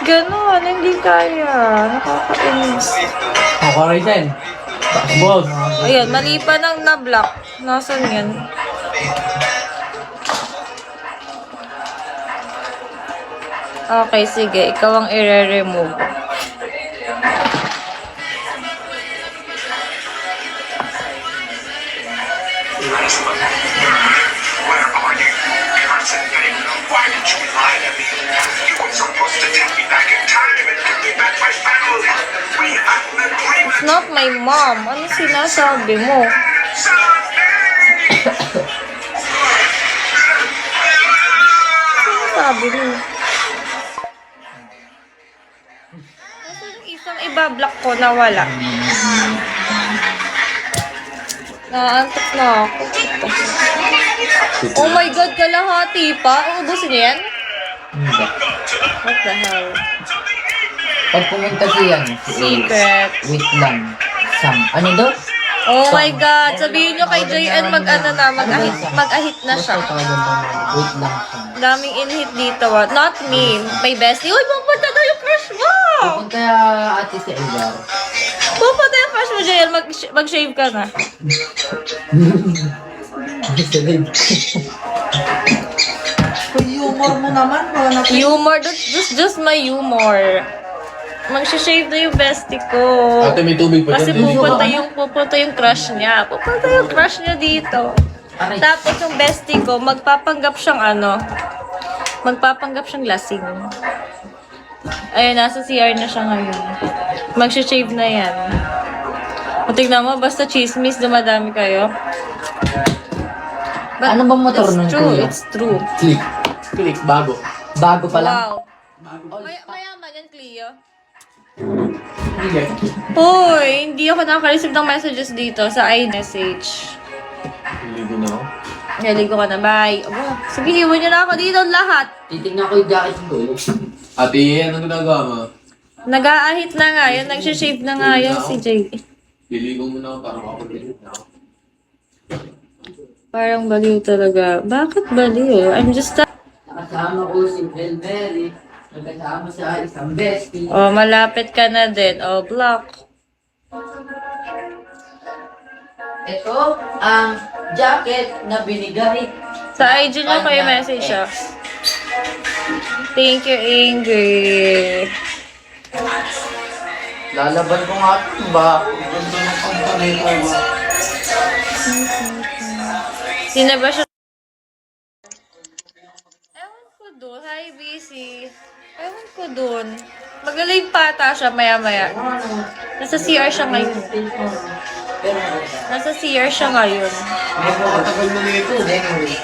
Ganon, hindi kaya. Nakakainis. Ako rin din. Boss. Ayun, mali pa ng na-block. Nasaan yan? Okay, sige. Ikaw ang i-remove. Where are you? Constantine, why did you lie to me? You were supposed to take me back in time and give me back my family. We had an agreement. It's not my mom. Ano sinasabi mo? Ano sabi mo? Nasaan yung isang ibablock ko na wala? Naantok na ako. Oh my God, kalahati pa? Uubusin niya yan? Hindi. What the hell? Pag pumunta siya, Secret. wait lang. Ano daw? Oh my God, sabihin nyo kay JN mag-ahit na siya. Basta tawagan pa namin. Wait lang siya. Daming in-hit dito. Not me. My bestie. Uy, pupunta daw yung crush mo! Pupunta ate si Elgar. Pupunta yung crush mo, JN. Mag-shave ka na. Humor mo naman, wala na Humor. That's just my humor. Mag-shave na yung bestie ko. Ate, may tubig pa Kasi dyan. pupunta yung crush niya. Pupunta yung crush niya dito. Aray. Tapos yung bestie ko, magpapanggap siyang lasing. Ayun, nasa CR na siya ngayon. Mag-shave na yan. O tignan mo, basta chismis, dumadami kayo. But Ano bang motor nun, it's true, kuya? it's true. Click. Click, bago. Bago pa lang. Wow. Mayaman yan, Cleo. Hindi. Hoy, hindi ako nakaka-receive ng messages dito sa iMessage. Ligo na ako. Naligo ka na, bye. Aba, sige, iwan niyo na ako dito lahat. Titignan ko yung jacket ko. Ate, anong ginagawa mo? Nag-aahit na nga yan, nag-shave na nga yan si Jay. Liligo mo na ako para makapagligo na ako. Parang baliw talaga. Bakit baliw? I'm just... Nakasama ko si Belmeri. Nagkasama sa isang bestie. Oh, malapit ka na din. Oh, block. Ito ang jacket na binigay. Sa IG niyo kayo message siya. Thank you, Ingrid. Lalaban ko nga ito ba? Ganda ng pampanay ko ba? Sino ba siya? Ewan ko doon. Hi, BC. Ewan ko doon. Mag-live pa ata siya maya-maya. Nasa CR siya ngayon. Pero Nasa CR siya ngayon. Matagal na nito. anyway,